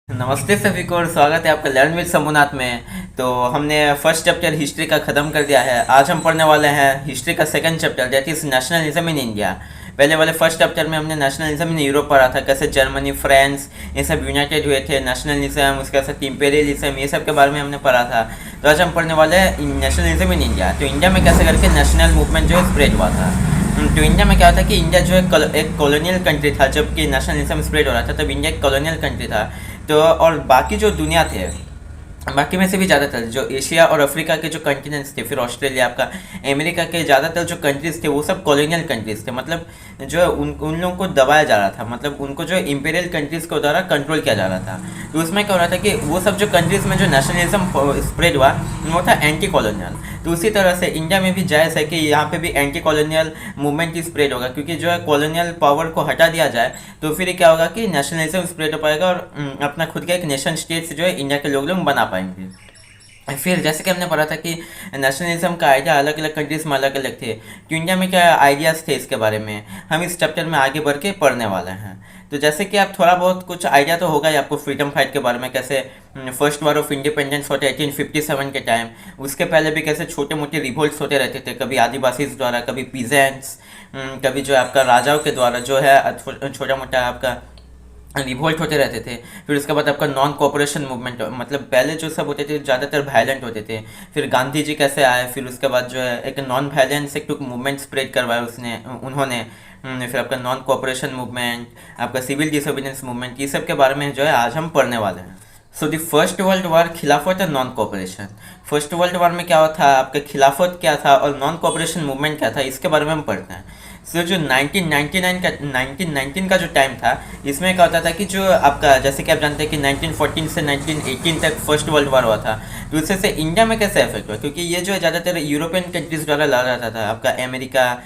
नमस्ते सभी को और स्वागत है आपका लर्न विद शंभुनाथ में। तो हमने फर्स्ट चैप्टर हिस्ट्री का ख़त्म कर दिया है। आज हम पढ़ने वाले हैं हिस्ट्री का second chapter that is nationalism in India. पहले वाले फर्स्ट चैप्टर में हमने नेशनलिज्म इन यूरोप पढ़ा था, कैसे जर्मनी फ्रांस ये सब यूनाइटेड हुए थे, नेशनलिज्म उसके साथ इंपेरियलिज्म ये सब के बारे में हमने पढ़ा था। तो आज हम पढ़ने वाले हैं नेशनलिज्म इन इंडिया। तो इंडिया में कैसे करके नेशनल मूवमेंट जो है स्प्रेड हुआ था। तो इंडिया में क्या था कि इंडिया जो है एक कॉलोनियल कंट्री था। जबकि नेशनलिज्म स्प्रेड हो रहा था तब इंडिया एक कॉलोनियल कंट्री था। तो और बाकी जो दुनिया थे, बाकी में से भी ज़्यादातर जो एशिया और अफ्रीका के जो कंटिनेंट्स थे, फिर ऑस्ट्रेलिया आपका, अमेरिका के ज़्यादातर जो कंट्रीज़ थे वो सब कॉलोनियल कंट्रीज़ थे। मतलब जो है उन लोगों को दबाया जा रहा था, मतलब उनको जो इंपीरियल कंट्रीज़ के द्वारा कंट्रोल किया जा रहा था। तो उसमें क्या हो रहा था कि वो सब जो कंट्रीज़ में जो नेशनलिज्म स्प्रेड हुआ वो था एंटी कॉलोनियल। तो उसी तरह से इंडिया में भी जायज़ है कि यहाँ पे भी एंटी कॉलोनियल मूवमेंट ही स्प्रेड होगा, क्योंकि जो है कॉलोनियल पावर को हटा दिया जाए तो फिर क्या होगा कि नेशनलिज्म स्प्रेड हो पाएगा और अपना खुद का एक नेशन स्टेट से जो है इंडिया के लोग बना पाएंगे। फिर जैसे कि हमने पढ़ा था कि नेशनलिज्म का आइडिया अलग अलग कंट्रीज़ में अलग अलग थे। तो इंडिया में क्या आइडियाज़ थे इसके बारे में हम इस चैप्टर में आगे बढ़ के पढ़ने वाले हैं। तो जैसे कि आप थोड़ा बहुत कुछ आइडिया तो होगा ही आपको फ्रीडम फाइट के बारे में, कैसे फर्स्ट वॉर ऑफ इंडिपेंडेंस होता है 1857 के टाइम। उसके पहले भी कैसे छोटे मोटे रिवोल्ट्स होते रहते थे, कभी आदिवासीज द्वारा, कभी पीजेंट्स, कभी जो है आपका राजाओं के द्वारा जो है छोटा मोटा आपका रिवोल्ट होते रहते थे। फिर उसके बाद आपका नॉन कोऑपरेशन मूवमेंट, मतलब पहले जो सब होते थे ज़्यादातर वायलेंट होते थे। फिर गांधी जी कैसे आए, फिर उसके बाद जो है एक नॉन वायलेंस एक मूवमेंट स्प्रेड करवाया उन्होंने। फिर आपका नॉन कोऑपरेशन मूवमेंट, आपका सिविल डिसोबीडियंस मूवमेंट, ये सब के बारे में जो है आज हम पढ़ने वाले हैं। सो दी फर्स्ट वर्ल्ड वॉर खिलाफत और non cooperation. First world war में क्या था, आपका खिलाफत क्या था और नॉन कोऑपरेशन मूवमेंट क्या था, इसके बारे में हम पढ़ते हैं। सो जो 1919 का जो टाइम था, इसमें क्या होता था कि जो आपका, जैसे कि आप जानते हैं कि 1914 से 1918 तक फर्स्ट वर्ल्ड वॉर हुआ था। तो उससे से इंडिया में कैसे इफेक्ट हुआ, क्योंकि ये जो है ज़्यादातर यूरोपियन कंट्रीज़ द्वारा ला रहा था। आपका अमेरिका,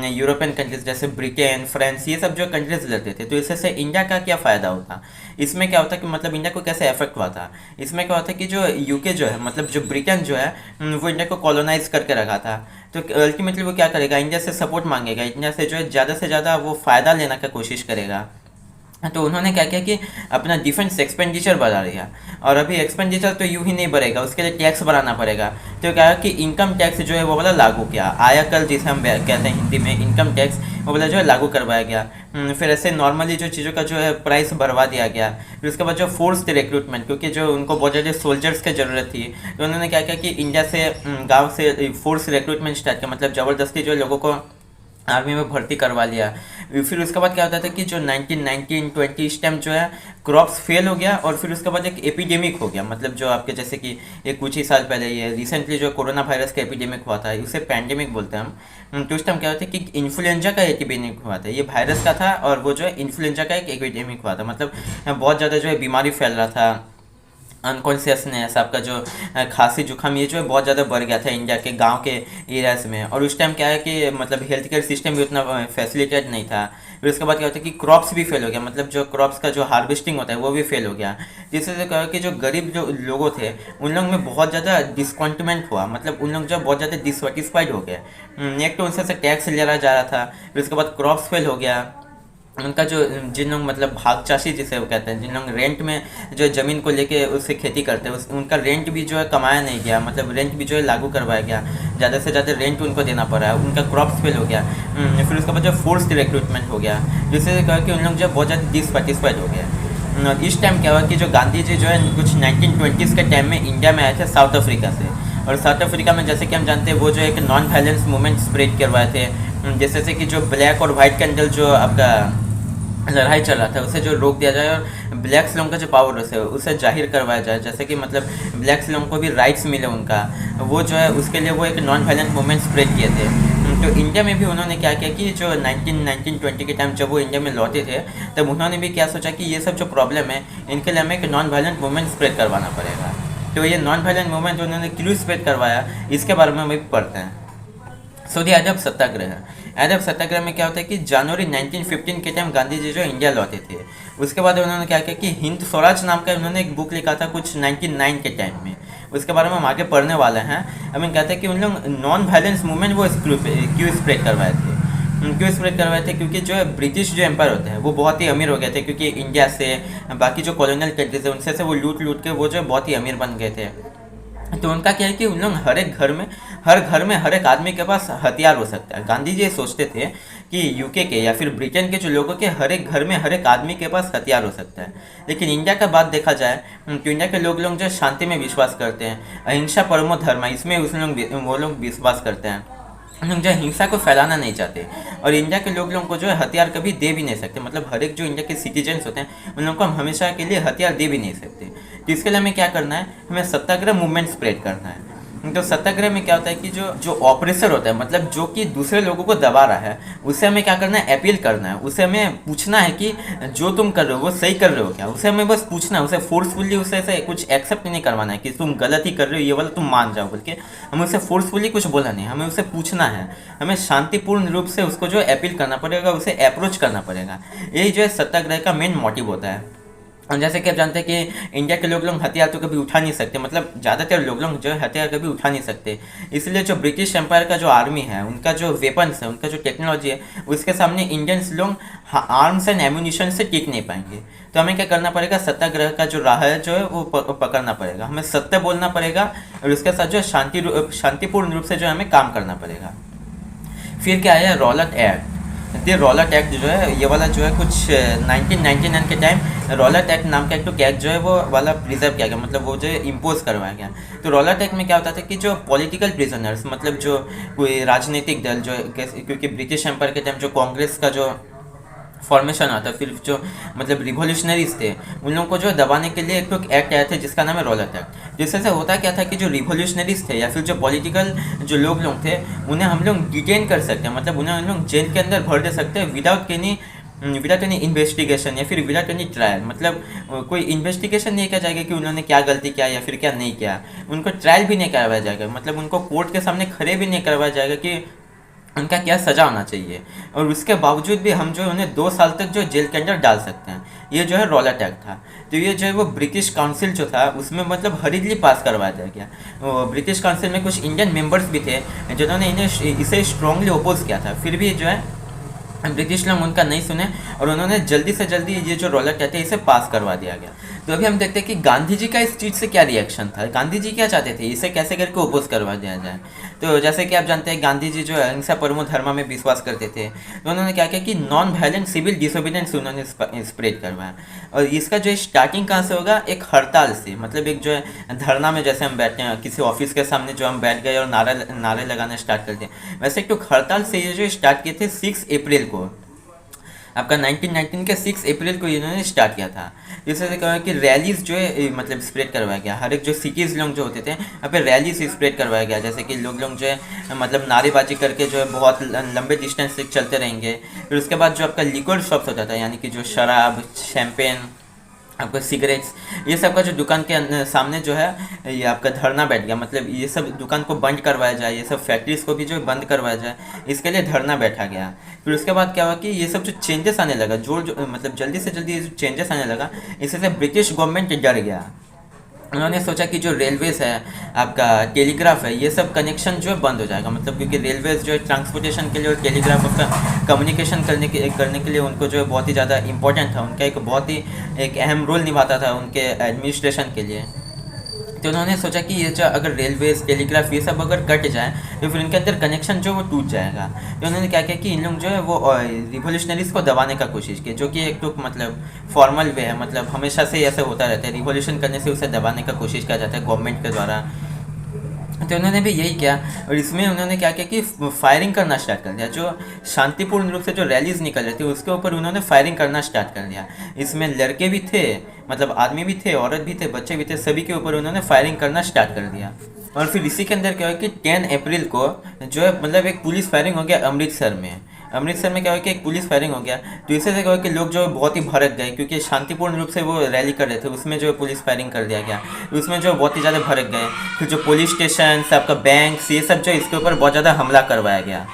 यूरोपियन कंट्रीज़ जैसे ब्रिटेन फ्रांस ये सब जो कंट्रीज़ लड़ते थे। तो इससे से इंडिया का क्या फ़ायदा होता, इसमें क्या होता कि मतलब इंडिया को कैसे इफेक्ट हुआ था। इसमें क्या होता कि जो यूके जो है, मतलब जो ब्रिटेन जो है वो इंडिया को कॉलोनाइज करके रखा था। तो अल्टीमेटली वो क्या करेगा, इंडिया से सपोर्ट मांगेगा, इंडिया से जो है ज़्यादा से ज़्यादा वो फ़ायदा लेने का कोशिश करेगा। तो उन्होंने क्या किया कि अपना डिफेंस एक्सपेंडिचर बढ़ा दिया। और अभी एक्सपेंडिचर तो यूँ ही नहीं बढ़ेगा, उसके लिए टैक्स बढ़ाना पड़ेगा। तो क्या है कि इनकम टैक्स जो है वो वाला लागू किया, आयकर जिसे हम कहते हैं हिंदी में, इनकम टैक्स वो वाला जो है लागू करवाया गया। फिर ऐसे नॉर्मली जो चीज़ों का जो है प्राइस बढ़वा दिया गया। फिर उसके बाद जो फोर्स रिक्रूटमेंट, क्योंकि जो उनको बहुत ज़्यादा सोल्जर्स की ज़रूरत थी, तो उन्होंने क्या किया कि इंडिया से गाँव से फोर्स रिक्रूटमेंट स्टार्ट किया, मतलब ज़बरदस्ती जो लोगों को आर्मी में भर्ती करवा लिया। फिर उसके बाद क्या होता था कि जो 1919-20 इस टाइम जो है क्रॉप्स फेल हो गया, और फिर उसके बाद एक एपिडेमिक हो गया। मतलब जो आपके जैसे कि ये कुछ ही साल पहले ये रिसेंटली जो कोरोना वायरस का एपिडेमिक हुआ था, उसे पैंडेमिक बोलते हैं हम। तो उस टाइम क्या होता है कि इन्फ्लुएंजा का एपिडेमिक हुआ था, ये वायरस का था और वो जो है इन्फ्लुएंजा का एक एपिडेमिक हुआ था। मतलब बहुत ज़्यादा जो है बीमारी फैल रहा था, अनकॉन्शियसनेस, आपका जो खांसी जुकाम ये जो है बहुत ज़्यादा बढ़ गया था इंडिया के गांव के एरियाज़ में। और उस टाइम क्या है कि मतलब हेल्थ केयर सिस्टम भी उतना फैसिलिटेड नहीं था। फिर उसके बाद क्या होता है कि क्रॉप्स भी फेल हो गया, मतलब जो क्रॉप्स का जो हार्वेस्टिंग होता है वो भी फेल हो गया। जिससे क्या कि जो गरीब जो लोगों थे उन लोगों में बहुत ज़्यादा डिसकॉन्टमेंट हुआ, मतलब उन लोग जो बहुत ज़्यादा डिससेटिस्फाइड हो गए। एक तो उनसे टैक्स लिया जा रहा था, फिर उसके बाद क्रॉप्स फेल हो गया। उनका जो जिन लोग मतलब भाग चाषी जिसे वो कहते हैं, जिन लोग रेंट में जो ज़मीन को लेके उससे खेती करते हैं, उनका रेंट भी जो है कमाया नहीं गया, मतलब रेंट भी जो है लागू करवाया गया, ज़्यादा से ज़्यादा रेंट उनको देना पड़ा है, उनका क्रॉप्स फेल हो गया। फिर उसके बाद जो फोर्स रिक्रूटमेंट हो गया, जिससे कहा कि उन लोग जो बहुत ज़्यादा डिससेटिस्फाइड हो गया। और इस टाइम क्या हुआ कि जो गांधी जी जो है कुछ 1920s के टाइम में इंडिया में आए थे साउथ अफ्रीका से। और साउथ अफ्रीका में जैसे कि हम जानते हैं वो जो एक नॉन वायलेंस मूवमेंट स्प्रेड करवाए थे, जैसे कि जो ब्लैक और वाइट के अंदर जो आपका लड़ाई चल रहा था उसे जो रोक दिया जाए और ब्लैक्स लोगों का जो पावर है उसे जाहिर करवाया जाए, जैसे कि मतलब ब्लैक्स लोगों को भी राइट्स मिले उनका, वो जो है उसके लिए वो एक नॉन वायलेंट मूवमेंट स्प्रेड किए थे। तो इंडिया में भी उन्होंने क्या किया कि जो 1920 के टाइम जब वो इंडिया में लौटे थे तब उन्होंने भी क्या सोचा कि ये सब जो प्रॉब्लम है इनके लिए हमें एक नॉन वायलेंट मूवमेंट स्प्रेड करवाना पड़ेगा। तो ये नॉन वायलेंट मूवमेंट उन्होंने क्यों स्प्रेड करवाया, इसके बारे में हम भी पढ़ते हैं। सो दी अदब सत्याग्रह। अदब सत्याग्रह में क्या होता है कि जनवरी 1915 के टाइम गांधी जी जो इंडिया लौटे थे, उसके बाद उन्होंने क्या किया कि हिंद स्वराज नाम का उन्होंने एक बुक लिखा था कुछ 1909 के टाइम में। उसके बारे में हम आगे पढ़ने वाले हैं। हम कहते हैं कि उन लोग नॉन वायलेंस मूवमेंट वो क्यों स्प्रेड करवाए थे। क्यों स्प्रेड करवाए थे? क्योंकि जो है ब्रिटिश जो एम्पायर होते हैं वो बहुत ही अमीर हो गए थे, क्योंकि इंडिया से बाकी जो कॉलोनियल कंट्रीज है उनसे से वो लूट लूट के वो जो है बहुत ही अमीर बन गए थे। तो उनका क्या है कि उन लोग हर घर में हर एक आदमी के पास हथियार हो सकता है। गांधी जी ये सोचते थे कि यूके के या फिर ब्रिटेन के जो लोगों के हर एक घर में हर एक आदमी के पास हथियार हो सकता है। लेकिन इंडिया का बात देखा जाए तो इंडिया के लोग जो शांति में विश्वास करते हैं, अहिंसा परमो धर्म, इसमें वो लोग विश्वास करते हैं। हम लोग जो है हिंसा को फैलाना नहीं चाहते, और इंडिया के लोगों को जो है हथियार कभी दे भी नहीं सकते। मतलब हर एक जो इंडिया के सिटीजन्स होते हैं उन लोगों को हम हमेशा के लिए हथियार दे भी नहीं सकते। तो इसके लिए हमें क्या करना है, हमें सत्याग्रह मूवमेंट स्प्रेड करना है। तो सत्याग्रह में क्या होता है कि जो ऑपरेसर होता है, मतलब जो कि दूसरे लोगों को दबा रहा है, उसे हमें क्या करना है, अपील करना है। उसे हमें पूछना है कि जो तुम कर रहे हो वो सही कर रहे हो क्या। उसे हमें बस पूछना है, उसे फोर्सफुली उसे ऐसे कुछ एक्सेप्ट नहीं करवाना है कि तुम गलत ही कर रहे हो, ये वाला तुम मान जाओ बोल के। हमें उसे फोर्सफुली कुछ बोला नहीं, हमें उसे पूछना है। हमें शांतिपूर्ण रूप से उसको जो अपील करना पड़ेगा, उसे अप्रोच करना पड़ेगा। यही जो है सत्याग्रह का मेन मोटिव होता है। और जैसे कि आप जानते हैं कि इंडिया के लोग हथियार तो कभी उठा नहीं सकते, मतलब ज़्यादातर लोग जो है हथियार कभी उठा नहीं सकते। इसलिए जो ब्रिटिश एम्पायर का जो आर्मी है, उनका जो वेपन्स है, उनका जो टेक्नोलॉजी है, उसके सामने इंडियंस लोग आर्म्स एंड एम्यूनिशन से टिक नहीं पाएंगे। तो हमें क्या करना पड़ेगा, सत्याग्रह का जो राह है जो है वो पकड़ना पड़ेगा। हमें सत्य बोलना पड़ेगा और उसके साथ जो शांतिपूर्ण रूप से जो हमें काम करना पड़ेगा। फिर क्या है, रॉलट एक्ट। ये रॉलट एक्ट जो है, ये वाला जो है कुछ 1999 के टाइम रॉलट एक्ट नाम का एक एक्ट जो है वो वाला प्रिजर्व किया गया, मतलब वो जो है इम्पोज करवाया गया। तो रॉलट एक्ट में क्या होता था कि जो पॉलिटिकल प्रिजनर्स, मतलब जो कोई राजनीतिक दल जो, क्योंकि ब्रिटिश एम्पायर के टाइम जो कांग्रेस का जो फॉर्मेशन आता, फिर जो मतलब रिवोल्यूशनरीज थे उन लोगों को जो दबाने के लिए एक एक्ट आया था जिसका नाम है रॉलट एक्ट। जिससे से होता क्या था कि जो रिवोल्यूशनरीज थे या फिर जो पॉलिटिकल जो लोग थे उन्हें हम लोग डिटेन कर सकते हैं, मतलब उन्हें हम लोग जेल के अंदर भर दे सकते हैं विदाउट एनी इन्वेस्टिगेशन या फिर विदाउट एनी ट्रायल। मतलब कोई इन्वेस्टिगेशन नहीं किया जाएगा कि उन्होंने क्या गलती किया या फिर क्या नहीं किया। उनको ट्रायल भी नहीं करवाया जाएगा, मतलब उनको कोर्ट के सामने खड़े भी नहीं करवाया जाएगा कि उनका क्या सज़ा होना चाहिए। और उसके बावजूद भी हम जो उन्हें 2 साल तक जो जेल के अंदर डाल सकते हैं। ये जो है रॉलट एक्ट था। तो ये जो है वो ब्रिटिश काउंसिल जो था उसमें मतलब हरीडली पास करवा दिया गया। ब्रिटिश काउंसिल में कुछ इंडियन मेंबर्स भी थे जिन्होंने इसे स्ट्रांगली अपोज किया था। फिर भी जो है ब्रिटिश लोग उनका नहीं सुने और उन्होंने जल्दी से जल्दी ये जो रॉलट एक्ट है इसे पास करवा दिया गया। तो अभी हम देखते हैं कि गांधी जी का इस चीज़ से क्या रिएक्शन था, गांधी जी क्या चाहते थे, इसे कैसे करके अपोज करवा दिया जाए। तो जैसे कि आप जानते हैं गांधी जी जो अहिंसा परमो धर्म में विश्वास करते थे, तो उन्होंने क्या किया कि नॉन वायलेंट सिविल डिसोबीडियंस उन्होंने स्प्रेड करवाया। और इसका जो स्टार्टिंग कहाँ से होगा, एक हड़ताल से, मतलब एक जो है धरना में जैसे हम बैठते हैं किसी ऑफिस के सामने जो हम बैठ गए और नारे लगाना स्टार्ट करते हैं, वैसे एक तो हड़ताल से ये जो स्टार्ट किए थे 6 अप्रैल को, आपका 1919 के 6 अप्रैल को इन्होंने स्टार्ट किया था। जिससे क्या हुआ कि रैलीज जो है मतलब स्प्रेड करवाया गया। हर एक जो सिटीज़ लोग जो होते थे वहाँ पे रैलीज स्प्रेड करवाया गया। जैसे कि लोग जो है मतलब नारेबाजी करके जो है बहुत लंबे डिस्टेंस तक चलते रहेंगे। फिर उसके बाद जो आपका लिक्वर शॉप्स होता था, यानी कि जो शराब, शैम्पेन, आपका सिगरेट्स, ये सब का जो दुकान के सामने जो है ये आपका धरना बैठ गया। मतलब ये सब दुकान को बंद करवाया जाए, ये सब फैक्ट्रीज़ को भी जो बंद करवाया जाए, इसके लिए धरना बैठा गया। फिर उसके बाद क्या हुआ कि ये सब जो चेंजेस आने लगा, जो मतलब जल्दी से जल्दी जो चेंजेस आने लगा, इससे ब्रिटिश गवर्नमेंट डर गया। उन्होंने सोचा कि जो रेलवेज है, आपका टेलीग्राफ है, ये सब कनेक्शन जो है बंद हो जाएगा। मतलब क्योंकि रेलवेज जो है ट्रांसपोर्टेशन के लिए और टेलीग्राफ का कम्युनिकेशन करने के लिए उनको जो है बहुत ही ज़्यादा इंपॉर्टेंट था, उनका एक बहुत ही एक अहम रोल निभाता था उनके एडमिनिस्ट्रेशन के लिए। तो उन्होंने सोचा कि ये जो अगर रेलवेज, टेलीग्राफ ये सब अगर कट जाए तो फिर इनके अंदर कनेक्शन जो वो टूट जाएगा। तो उन्होंने क्या किया कि इन लोग जो है वो रिवोल्यूशनरीज को दबाने का कोशिश की, जो कि एक तो मतलब फॉर्मल वे है, मतलब हमेशा से ऐसे होता रहता है, रिवोल्यूशन करने से उसे दबाने का कोशिश किया जाता है गवर्नमेंट के द्वारा। तो उन्होंने भी यही किया और इसमें उन्होंने क्या किया कि फायरिंग करना स्टार्ट कर दिया। जो शांतिपूर्ण रूप से जो रैलीज निकल रही थी उसके ऊपर उन्होंने फायरिंग करना स्टार्ट कर दिया। इसमें लड़के भी थे, मतलब आदमी भी थे, औरत भी थे, बच्चे भी थे, सभी के ऊपर उन्होंने फायरिंग करना स्टार्ट कर दिया। और फिर इसी के अंदर क्या हुआ कि 10 अप्रैल को जो है मतलब एक पुलिस फायरिंग हो गया अमृतसर में। अमृतसर में क्या हुआ कि एक पुलिस फायरिंग हो गया। तो इससे क्या हुआ कि लोग जो है बहुत ही भड़क गए, क्योंकि शांतिपूर्ण रूप से वो रैली कर रहे थे, उसमें जो है पुलिस फायरिंग कर दिया गया। तो उसमें जो बहुत ही ज़्यादा भड़क गए। फिर जो पुलिस स्टेशन, आपका बैंक, ये सब जो इसके ऊपर बहुत ज़्यादा हमला करवाया गया।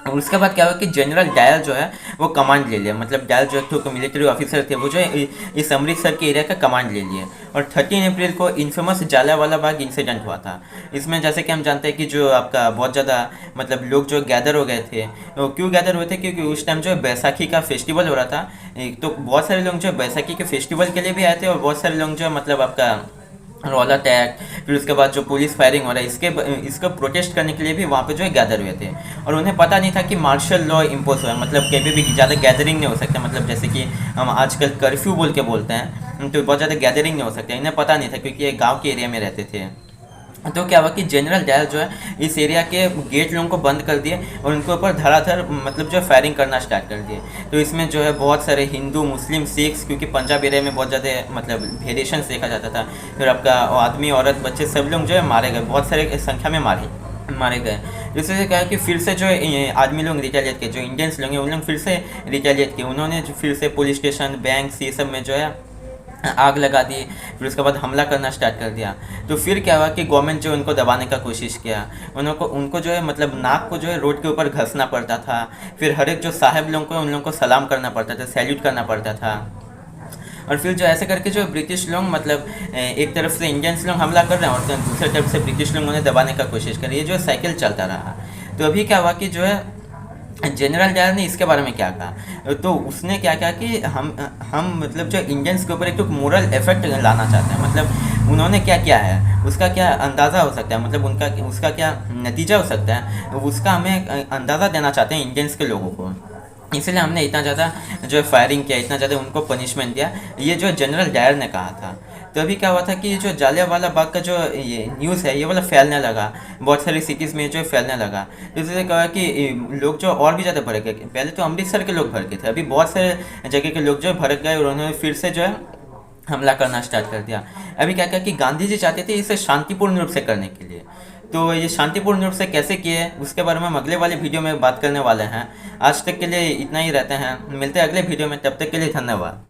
उसके बाद क्या हुआ कि जनरल डायल जो है वो कमांड ले लिया, मतलब डायल जो है तो मिलिट्री ऑफिसर थे, वो जो है इस अमृतसर के एरिया का कमांड ले लिए। और 13 अप्रैल को इन्फेमस जालियांवाला बाग इंसिडेंट हुआ था। इसमें जैसे कि हम जानते हैं कि जो आपका बहुत ज़्यादा मतलब लोग जो गैदर हो गए थे, तो क्यों गैदर हुए थे, क्योंकि उस टाइम जो है बैसाखी का फेस्टिवल हो रहा था। एक तो बहुत सारे लोग जो है बैसाखी के फेस्टिवल के लिए भी आए थे, और बहुत सारे लोग जो है मतलब आपका रॉल अटैक, फिर उसके बाद जो पुलिस फायरिंग हो रहा है इसका प्रोटेस्ट करने के लिए भी वहाँ पे जो है गैदर हुए थे। और उन्हें पता नहीं था कि मार्शल लॉ इम्पोज हुआ है, मतलब कभी भी ज़्यादा गैदरिंग नहीं हो सकता, मतलब जैसे कि हम आजकल कर्फ्यू बोल के बोलते हैं, तो बहुत ज़्यादा गैदरिंग नहीं हो सकता। इन्हें पता नहीं था क्योंकि ये गाँव के एरिया में रहते थे। तो क्या हुआ कि जनरल डायल जो है इस एरिया के गेट लोगों को बंद कर दिए और उनके ऊपर धड़ाधड़ मतलब जो फायरिंग करना स्टार्ट कर दिए। तो इसमें जो है बहुत सारे हिंदू, मुस्लिम, सिख्स, क्योंकि पंजाब एरिया में बहुत ज़्यादा मतलब वेरिएशन देखा जाता था। फिर आपका आदमी, औरत, बच्चे सब लोग जो है मारे गए, बहुत सारे संख्या में मारे गए। जिससे क्या है कि फिर से जो है आदमी लोग रिटेलिएट किए, जो इंडियंस लोग हैं उन लोग फिर से रिटेलिएट किए। उन्होंने फिर से पुलिस स्टेशन, बैंक, ये सब में जो है आग लगा दी। फिर उसके बाद हमला करना स्टार्ट कर दिया। तो फिर क्या हुआ कि गवर्नमेंट जो उनको दबाने का कोशिश किया, उनको जो है मतलब नाक को जो है रोड के ऊपर घसना पड़ता था। फिर हर एक जो साहब लोगों को उन लोगों को सलाम करना पड़ता था, सैल्यूट करना पड़ता था। और फिर जो ऐसे करके जो ब्रिटिश लोग मतलब एक तरफ से इंडियंस लोग हमला कर रहे हैं और दूसरी तरफ से ब्रिटिश लोग उन्हें दबाने का कोशिश कर रही है, जो साइकिल चलता रहा। तो अभी क्या हुआ कि जो है जनरल डायर ने इसके बारे में क्या कहा, तो उसने क्या कहा कि हम मतलब जो इंडियंस के ऊपर एक तो मोरल इफेक्ट लाना चाहते हैं, मतलब उन्होंने क्या किया है उसका क्या अंदाज़ा हो सकता है, मतलब उसका क्या नतीजा हो सकता है, उसका हमें अंदाज़ा देना चाहते हैं इंडियंस के लोगों को। इसलिए हमने इतना ज़्यादा जो है फायरिंग किया, इतना ज़्यादा उनको पनिशमेंट दिया, ये जो जनरल डायर ने कहा था। तो अभी क्या हुआ था कि जो जालियांवाला बाग का जो ये न्यूज़ है ये वाला फैलने लगा, बहुत सारी सिटीज़ में जो फैलने लगा। तो इसलिए कहा कि लोग जो और भी ज़्यादा भड़क गए। पहले तो अमृतसर के लोग भड़के थे, अभी बहुत सारे जगह के लोग जो भड़क गए और उन्होंने फिर से जो है हमला करना स्टार्ट कर दिया। अभी क्या कहा कि गांधी जी चाहते थे इसे शांतिपूर्ण रूप से करने के लिए। तो ये शांतिपूर्ण रूप से कैसे किए उसके बारे में हम अगले वाले वीडियो में बात करने वाले हैं। आज तक के लिए इतना ही रहते हैं, मिलते हैं अगले वीडियो में, तब तक के लिए धन्यवाद।